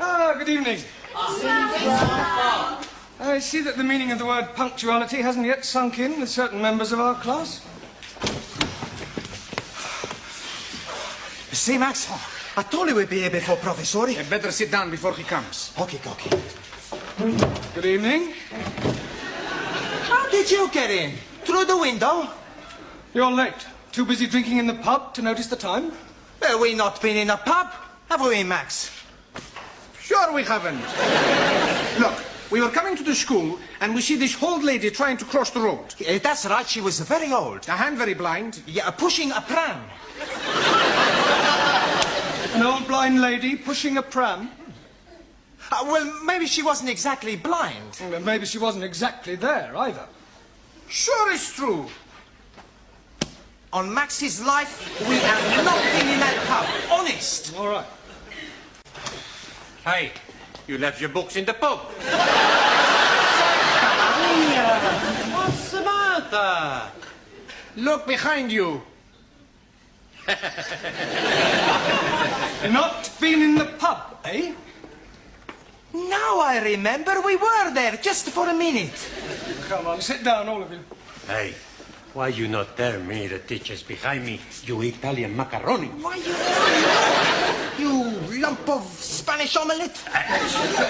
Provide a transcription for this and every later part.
Good evening. I see that the meaning of the word punctuality hasn't yet sunk in with certain members of our class. See, Max, I told you we'd be here before Professori. You better sit down before he comes. Okay. Good evening. How did you get in? Through the window? You're late. Too busy drinking in the pub to notice the time? Well, we not been in a pub, have we, Max? Sure we haven't. Look, we were coming to the school and we see this old lady trying to cross the road. That's right, she was very old. And very blind. Yeah, pushing a pram. An old blind lady pushing a pram? Well, maybe she wasn't exactly blind. Well, maybe she wasn't exactly there, either. Sure it's true. On Max's life, we have not been in that pub. Honest. All right. Hey, you left your books in the pub. What's the matter? Look behind you. Not been in the pub, eh? Now I remember we were there just for a minute. Come on, sit down, all of you. Hey, why you not tell me the teacher's behind me, you Italian macaroni? Why you lump of Spanish omelette?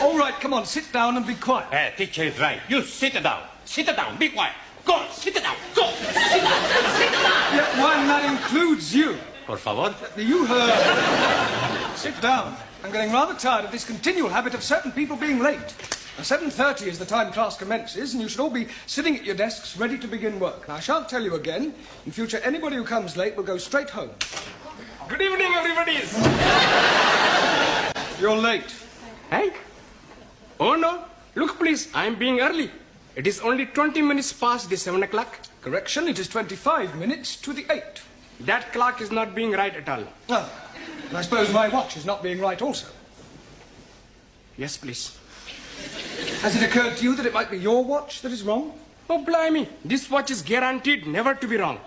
All right, come on, sit down and be quiet. Hey, teacher is right. You sit down. Sit down. Be quiet. Go, sit down. Go. Sit down. Sit down. Yeah, one, that includes you. Por favor. You heard. Sit down. I'm getting rather tired of this continual habit of certain people being late. Now, 7:30 is the time class commences, and you should all be sitting at your desks ready to begin work. Now, I shan't tell you again. In future, anybody who comes late will go straight home. Good evening, everybody. You're late. Hey? Oh, no. Look, please, I'm being early. It is only 20 minutes past the 7 o'clock. Correction, it is 25 minutes to the 8. That clock is not being right at all. Oh, and I suppose my watch is not being right also. Yes, please. Has it occurred to you that it might be your watch that is wrong? Oh, blimey. This watch is guaranteed never to be wrong.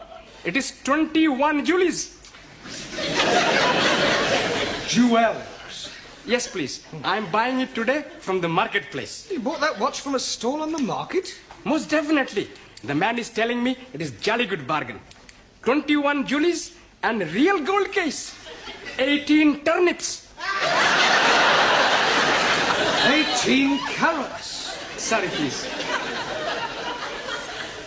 It is 21 Julies. Jewels. Yes, please. I'm buying it today from the marketplace. You bought that watch from a stall on the market? Most definitely. The man is telling me it is jolly good bargain. 21 Julies and real gold case. 18 turnips. 18 carats. Sorry, please.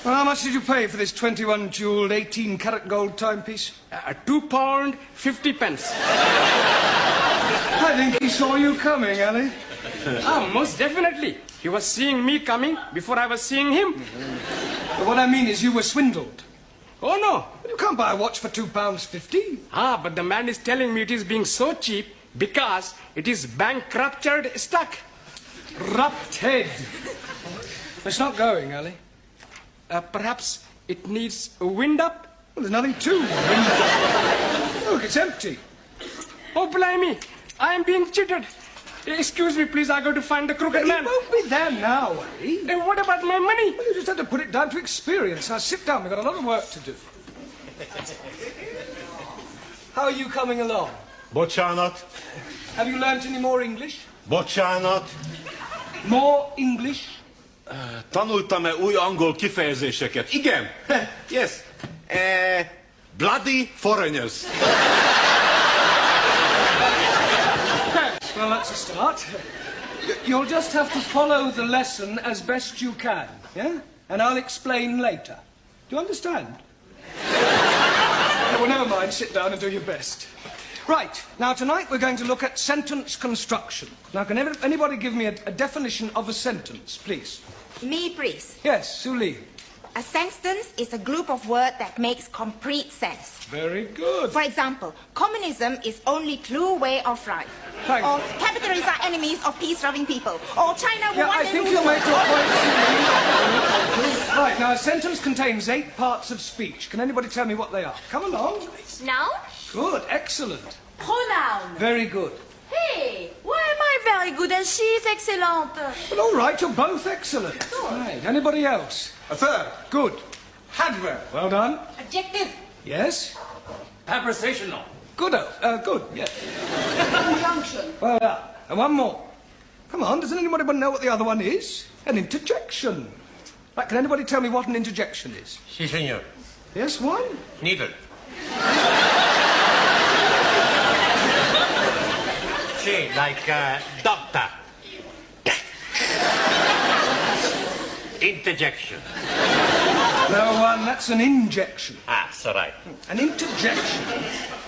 Well, how much did you pay for this 21 jeweled 18 carat gold timepiece? £2.50. I think he saw you coming, Ali. Most definitely. He was seeing me coming before I was seeing him. But what I mean is you were swindled. Oh, no. You can't buy a watch for £2.50. But the man is telling me it is being so cheap because it is bankrupted stock. Rupted. It's not going, Ali. Perhaps it needs a wind up? Well, there's nothing to wind. Look, it's empty. Oh, blimey. I am being cheated. Excuse me, please. I got to find the crooked man. He won't be there now, Ali. What about my money? Well, you just have to put it down to experience. Now, sit down. We've got a lot of work to do. How are you coming along? Bocsánat. Have you learnt any more English? Bocsánat. More English? Tanultam-e új angol kifejezéseket? Igen. Yes. Bloody foreigners. Well, that's a start. You'll just have to follow the lesson as best you can, yeah? And I'll explain later. Do you understand? Well, never mind. Sit down and do your best. Right. Now, tonight we're going to look at sentence construction. Now, can anybody give me a definition of a sentence, please? Me, please. Yes, Suli. A sentence is a group of words that makes complete sense. Very good. For example, communism is only true way of life. Thank Or you. capitalists are enemies of peace-loving people. Or China will Yeah, one I day think rule you'll the make your world. point, Suli. Right, now, a sentence contains 8 parts of speech. Can anybody tell me what they are? Come along. Noun? Good, excellent. Pronoun. Very good. Hey, why am I very good and she is excellent? Well, all right, you're both excellent. Right, anybody else? A verb. Good. Adverb. Well done. Adjective. Yes? Prepositional. Good, good, yes. Conjunction. Well done. And one more. Come on, doesn't anybody know what the other one is? An interjection. Right, can anybody tell me what an interjection is? Si, senor. Yes, one? Needle. Si, like doctor. Interjection. No, that's an injection. Ah, so right. An interjection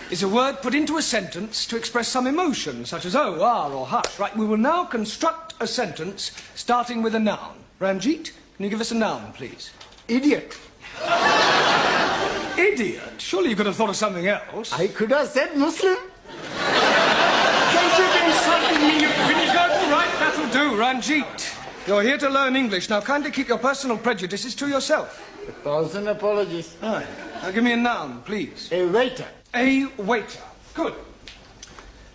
is a word put into a sentence to express some emotion, such as oh, ah, or hush. Right, we will now construct a sentence starting with a noun. Ranjit, can you give us a noun, please? Idiot. Idiot? Surely you could have thought of something else. I could have said Muslim. Don't you be insulting me, you vinegar. Right, that'll do, Ranjit. You're here to learn English. Now kindly keep your personal prejudices to yourself. 1,000 apologies. Right. Now give me a noun, please. A waiter. A waiter. Good.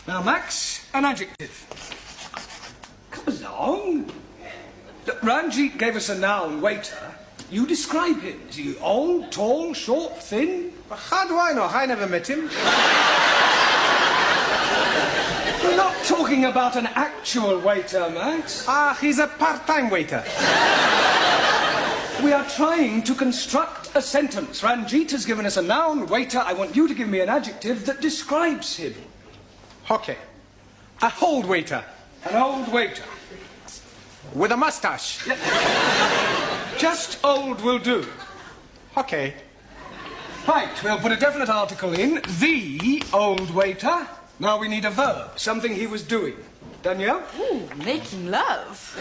Now, Max, an adjective. Come along. Look, Ranjit gave us a noun, waiter. You describe him. Is he old, tall, short, thin? But how do I know? I never met him. We're not talking about an actual waiter, Max. Ah, he's a part-time waiter. We are trying to construct a sentence. Ranjit has given us a noun, waiter. I want you to give me an adjective that describes him. Okay. A old waiter. An old waiter. With a mustache. Just old will do. Okay. Right, we'll put a definite article in. The old waiter. Now we need a verb, something he was doing. Danielle? Ooh, making love.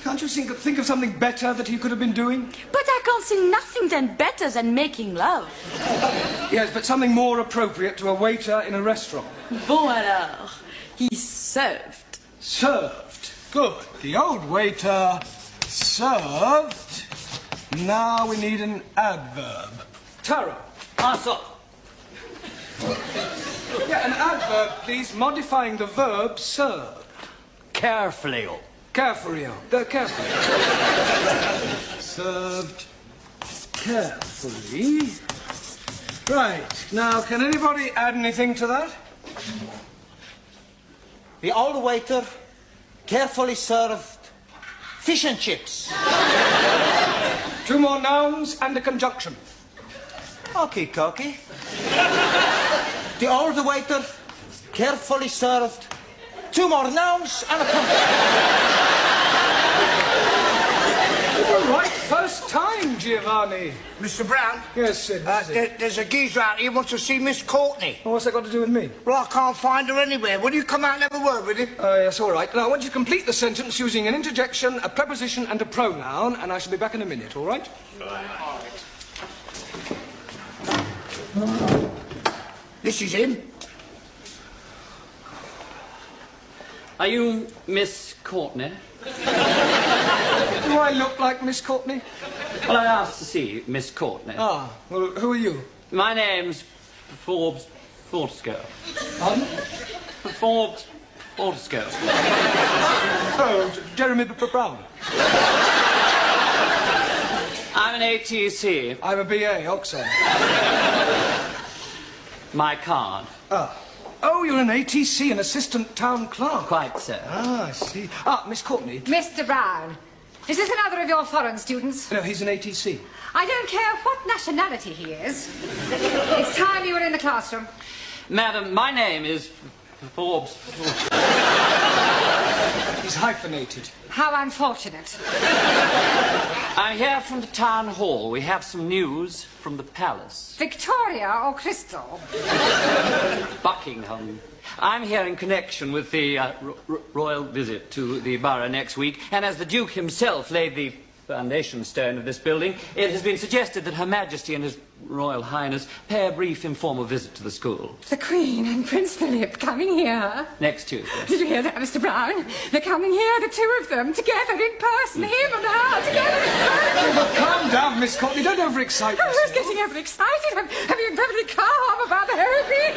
Can't you think of something better that he could have been doing? But I can't see nothing then better than making love. Yes, but something more appropriate to a waiter in a restaurant. Bon alors, he served. Served. Good. The old waiter served. Now we need an adverb. Tara. Answer. Yeah, an adverb, please, modifying the verb serve. Carefully. Carefully. Carefully. Served carefully. Right. Now, can anybody add anything to that? The old waiter carefully served fish and chips. Two more nouns and a conjunction. Okay, Cocky. The old waiter carefully served two more nouns and a conjunction. All right, first time, Giovanni. Mr. Brown? Yes, Sid. What is it? There's a geezer out here who wants to see Miss Courtney. Well, what's that got to do with me? Well, I can't find her anywhere. Will you come out and have a word with him? Oh, yes, all right. Now, I want you to complete the sentence using an interjection, a preposition, and a pronoun, and I shall be back in a minute, all right? This is him. Are you Miss Courtney? Do I look like Miss Courtney? Well, I asked to see Miss Courtney. Ah, well, who are you? My name's Forbes Fortescue. Pardon? Forbes Fortescue. Oh, Jeremy Brown. I'm an ATC. I'm a BA, Oxford. My card. Ah. Oh, you're an ATC, an assistant town clerk. Quite so. Ah, I see. Ah, Miss Courtney. Mr. Brown, is this another of your foreign students? No, he's an ATC. I don't care what nationality he is. It's time you were in the classroom. Madam, my name is Forbes. He's hyphenated. How unfortunate. I'm here from the town hall. We have some news from the palace. Victoria or Crystal? Buckingham. I'm here in connection with the royal visit to the borough next week, and as the Duke himself laid the foundation stone of this building, it has been suggested that Her Majesty and His Royal Highness pay a brief informal visit to the school. The Queen and Prince Philip coming here. Next Tuesday. Did you hear that, Mr. Brown? They're coming here, the two of them, together in person, him and her, together in person. Well, calm down, Miss Courtney. Don't overexcite yourself. I was getting overexcited. I'm being perfectly calm about the whole thing.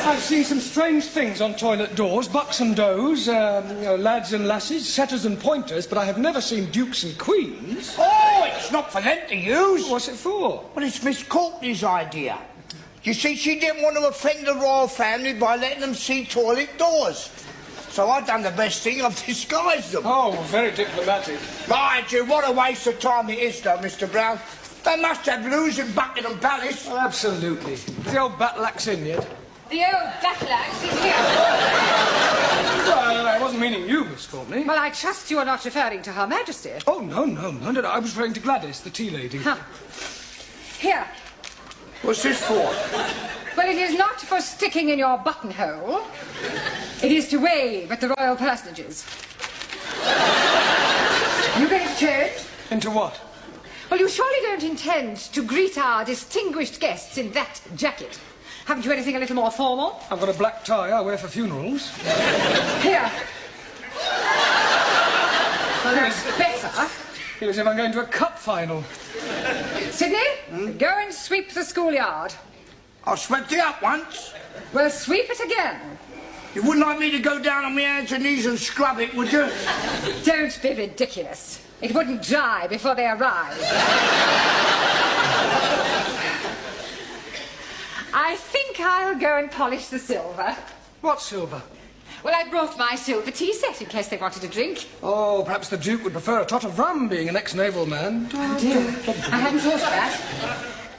I've seen some strange strange things on toilet doors, bucks and does, lads and lasses, setters and pointers, but I have never seen dukes and queens. Oh, it's not for them to use. What's it for? Well, it's Miss Courtney's idea. You see, she didn't want to offend the royal family by letting them see toilet doors. So I've done the best thing, I've disguised them. Oh, very diplomatic. Mind you, what a waste of time it is, though, Mr. Brown. They must have loos in Buckingham Palace. Well, absolutely. Is the old Batlax in yet? The old Batlax is here. Well, I wasn't meaning you, Miss Courtney. Well, I trust you are not referring to Her Majesty. Oh, no. I was referring to Gladys, the tea lady. Huh. Here. What's this for? Well, it is not for sticking in your buttonhole. It is to wave at the royal personages. You going to change? Into what? Well, you surely don't intend to greet our distinguished guests in that jacket. Haven't you anything a little more formal? I've got a black tie I wear for funerals. Here. Well, that's better. Feel as if I'm going to a cup final. Sydney, go and sweep the schoolyard. I swept it up once. Well, sweep it again. You wouldn't like me to go down on my hands and knees and scrub it, would you? Don't be ridiculous. It wouldn't dry before they arrive. I think I'll go and polish the silver. What silver? Well, I brought my silver tea set in case they wanted a drink. Oh, perhaps the Duke would prefer a tot of rum, being an ex-naval man. Oh, dear. I hadn't thought of that.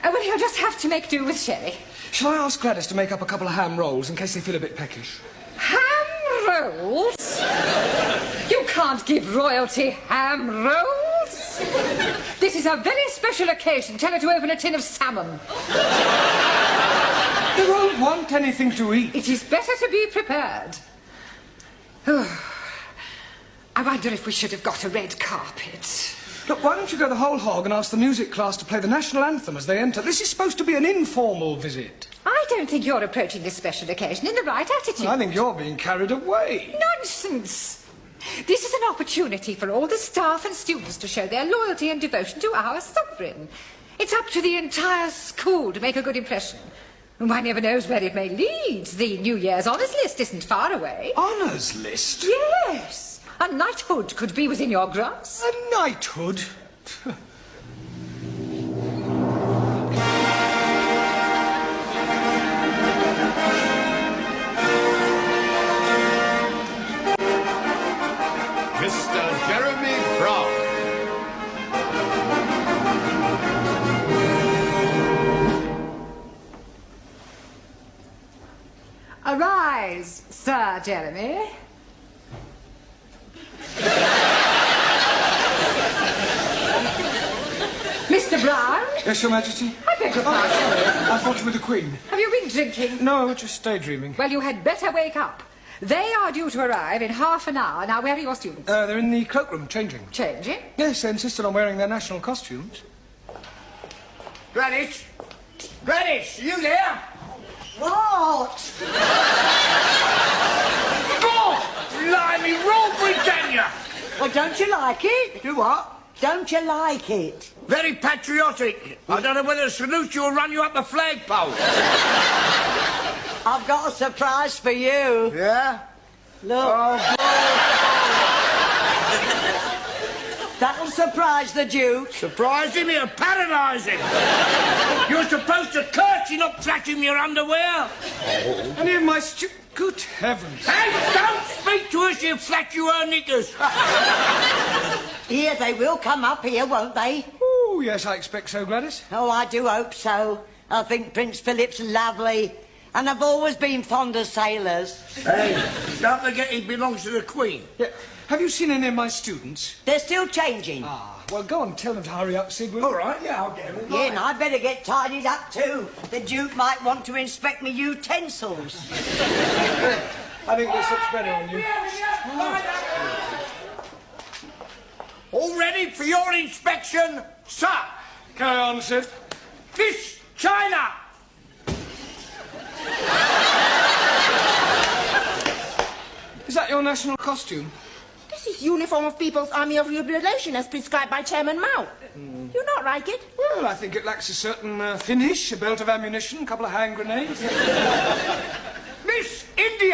Well, he'll just have to make do with sherry. Shall I ask Gladys to make up a couple of ham rolls in case they feel a bit peckish? Ham rolls? You can't give royalty ham rolls. This is a very special occasion. Tell her to open a tin of salmon. They won't want anything to eat. It is better to be prepared. I wonder if we should have got a red carpet. Look, why don't you go the whole hog and ask the music class to play the national anthem as they enter? This is supposed to be an informal visit. I don't think you're approaching this special occasion in the right attitude. I think you're being carried away. Nonsense. This is an opportunity for all the staff and students to show their loyalty and devotion to our sovereign. It's up to the entire school to make a good impression. One never knows where it may lead. The New Year's honours list isn't far away. Honours list? Yes. A knighthood could be within your grasp. A knighthood? Mr. Jeremy Brown. Arise, Sir Jeremy. Mr. Brown? Yes, Your Majesty? I beg your pardon. I thought you were the Queen. Have you been drinking? No, just daydreaming. Well, you had better wake up. They are due to arrive in half an hour. Now, where are your students? They're in the cloakroom, changing. Changing? Yes, they insisted on wearing their national costumes. Gladys? Gladys, are you there? What? God! Blimey, Rule Britannia! Well, don't you like it? Do what? Don't you like it? Very patriotic. I don't know whether to salute you or run you up the flagpole. I've got a surprise for you. Yeah? Look. That'll surprise the Duke. Surprised him, he'll paradise him. You're supposed to curtsy, not flash him your underwear. Any of my Good heavens. Hey, don't speak to us, you flash you her knickers. Here, they will come up here, won't they? Oh, yes, I expect so, Gladys. Oh, I do hope so. I think Prince Philip's lovely. And I've always been fond of sailors. Hey, don't forget he belongs to the Queen. Yeah. Have you seen any of my students? They're still changing. Ah, well, go on, tell them to hurry up, Sid, will you? All right, yeah, I'll get him. Yeah, and I better get tidied up too. The Duke might want to inspect me utensils. I think this looks better on you. All ready for your inspection, sir? Carry on, Sid. Fish, China. Is that your national costume? This is uniform of People's Army of Liberation as prescribed by Chairman Mao. You not like it? Well, I think it lacks a certain finish, a belt of ammunition, a couple of hand grenades. Miss India.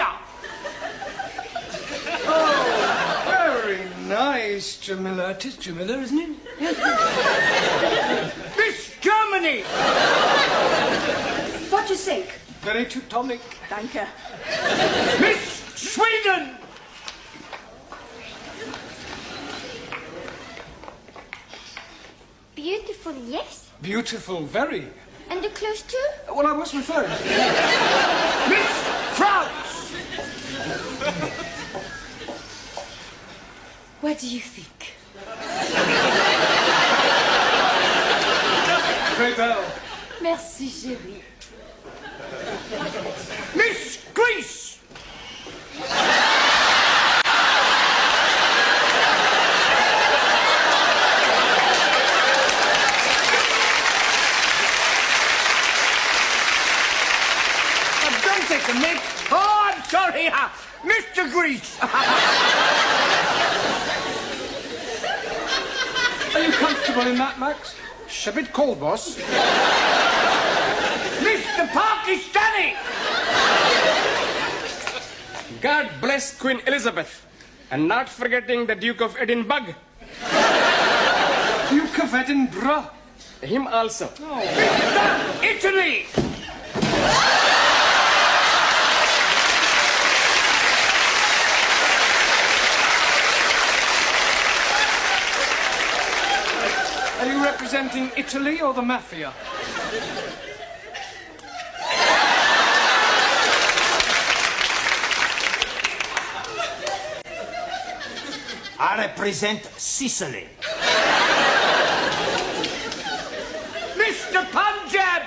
Miss Jamila. It is Jamila, isn't it? Miss Germany! What do you think? Very Teutonic. Danke. Miss Sweden! Beautiful, yes. Beautiful, very. And the clothes too? Well, I was referring to... Miss France! What do you think? Très belle. Merci, chérie. Miss Greece! Don't take the mic. Oh, I'm sorry. Mr. Greece. Are you comfortable in that, Max? It's a bit cold, boss. Mr. Pakistani. God bless Queen Elizabeth, and not forgetting the Duke of Edinburgh. Duke of Edinburgh. Him also. Mr. Italy. Are you representing Italy or the mafia? I represent Sicily. Mr. Punjab.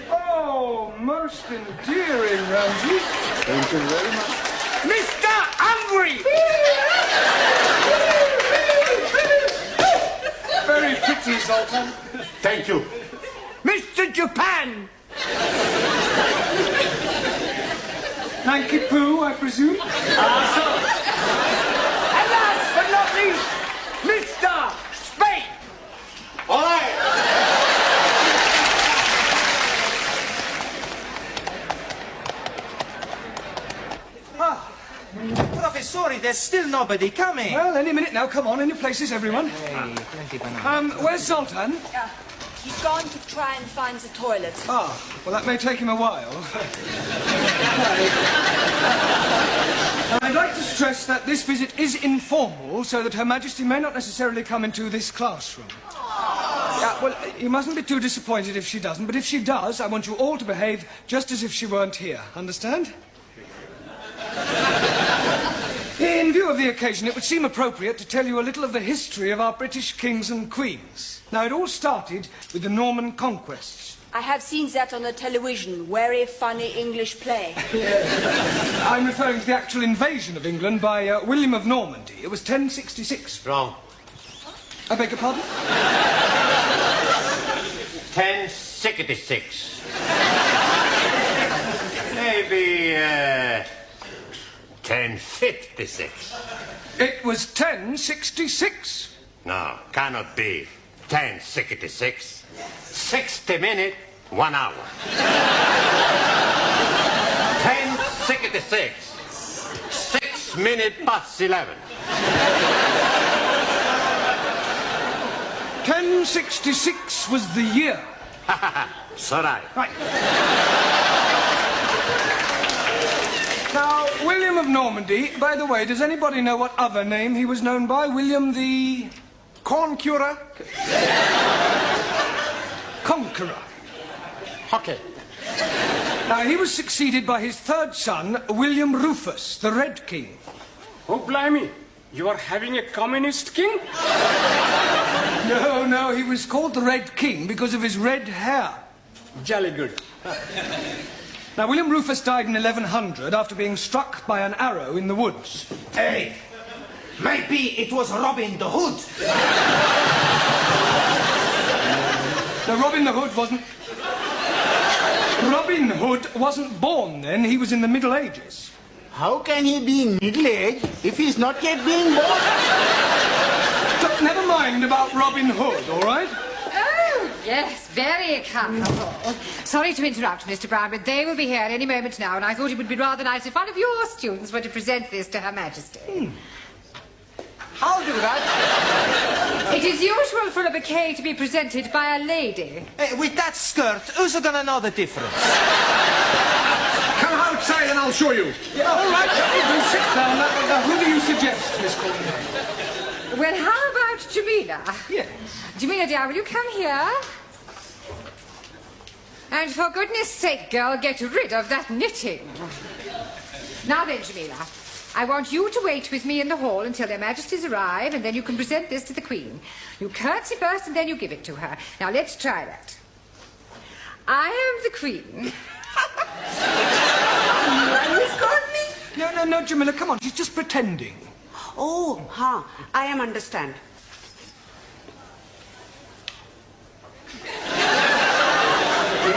Oh, most endearing, Ramsey. Thank you very much. Mr. Hungary. Very pretty, Zoltan. Thank you. Mr. Japan. Nanky Poo, I presume? And last but not least, Mr. Spain. All right. Professori, there's still nobody coming. Well, any minute now. Come on, in your places, everyone. Hey, plenty banana. Where's Zoltan? He's gone to try and find the toilet. Ah, well, that may take him a while. I'd like to stress that this visit is informal, so that Her Majesty may not necessarily come into this classroom. Well, you mustn't be too disappointed if she doesn't, but if she does, I want you all to behave just as if she weren't here. Understand? In view of the occasion, it would seem appropriate to tell you a little of the history of our British kings and queens. Now, it all started with the Norman conquests. I have seen that on the television. Very funny English play. I'm referring to the actual invasion of England by William of Normandy. It was 1066. Wrong. I beg your pardon? 1066. Maybe 1056. It was 1066. No, cannot be 1066. 60 minutes, 1 hour. 1066. 6 minutes past 11. 1066 was the year. So right. Right. Now, William of Normandy, by the way, does anybody know what other name he was known by? William the... Conqueror. Conqueror. Okay. Now, he was succeeded by his third son, William Rufus, the Red King. Oh, blimey. You are having a communist king? No, he was called the Red King because of his red hair. Jolly good. Now, William Rufus died in 1100 after being struck by an arrow in the woods. Hey, maybe it was Robin the Hood. Now, Robin Hood wasn't born then. He was in the Middle Ages. How can he be middle-aged if he's not yet being born? But never mind about Robin Hood, all right? Oh, yes, very comfortable. Sorry to interrupt, Mr. Brown, but they will be here any moment now, and I thought it would be rather nice if one of your students were to present this to Her Majesty. I'll do that. It is usual for a bouquet to be presented by a lady. With that skirt, who's gonna know the difference? Come outside and I'll show you. Yeah, all right, do sit down. Now, who do you suggest, Miss Courtney? Well, how about Jamila? Yes. Jamila, dear, will you come here? And for goodness sake, girl, get rid of that knitting. Now then, Jamila, I want you to wait with me in the hall until their majesties arrive, and then you can present this to the Queen. You curtsy first, and then you give it to her. Now, let's try that. I am the Queen. Miss Courtney? No, Jamila, come on. She's just pretending. Oh, I am understand.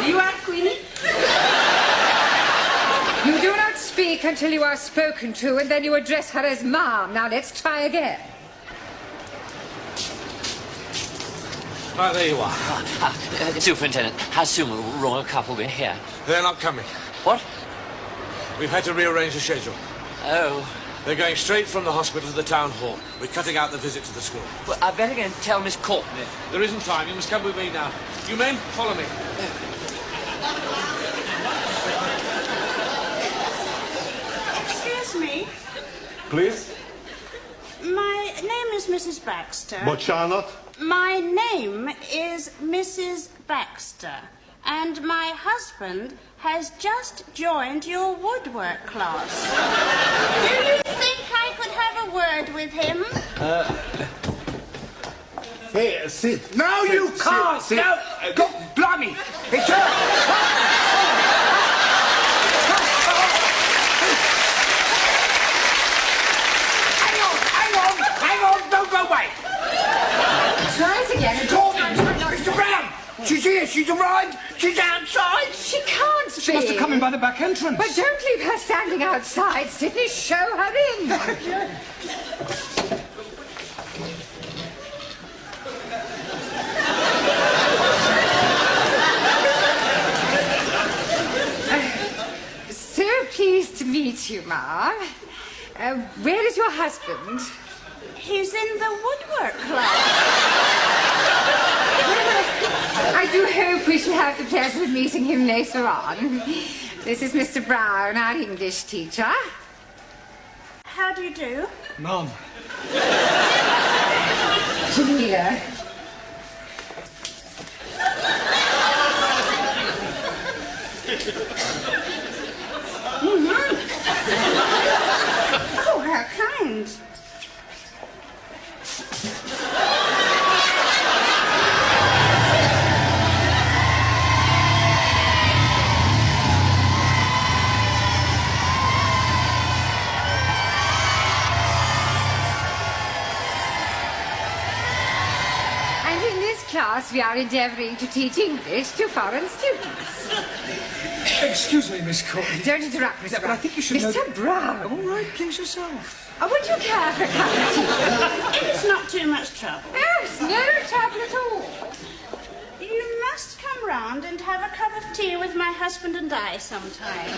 You are Queenie? You do not speak until you are spoken to, and then you address her as Mom. Now, let's try again. Right, there you are. Superintendent, how soon will the royal couple be here? They're not coming. What? We've had to rearrange the schedule. Oh. They're going straight from the hospital to the town hall. We're cutting out the visit to the school. Well, I better go and tell Miss Courtney. There isn't time. You must come with me now. You men, follow me. Excuse me. Please? My name is Mrs. Baxter. But Charlotte? My name is Mrs. Baxter. And my husband has just joined your woodwork class. Do you think I could have a word with him? Here, sit. No, you can't. Sit. No, go, blimey. It's her. Hang on, don't go away. Try it again. Mr. Brown, she's here, she's arrived, she's outside. She can't be. She must have come in by the back entrance. But don't leave her standing outside, Sydney. Show her in. So pleased to meet you, Ma. Where is your husband? He's in the woodwork class. I do hope we shall have the pleasure of meeting him later on. This is Mr. Brown, our English teacher. How do you do? Mum. Jamila. Oh, how kind. And in this class, we are endeavouring to teach English to foreign students. Excuse me, Miss Courtney. Don't interrupt, Mr. Yeah, but Brown. I think you should know... Mr. Brown. All right, please yourself. Would you care for a cup of tea? It's not too much trouble. Yes, no trouble at all. You must come round and have a cup of tea with my husband and I sometime.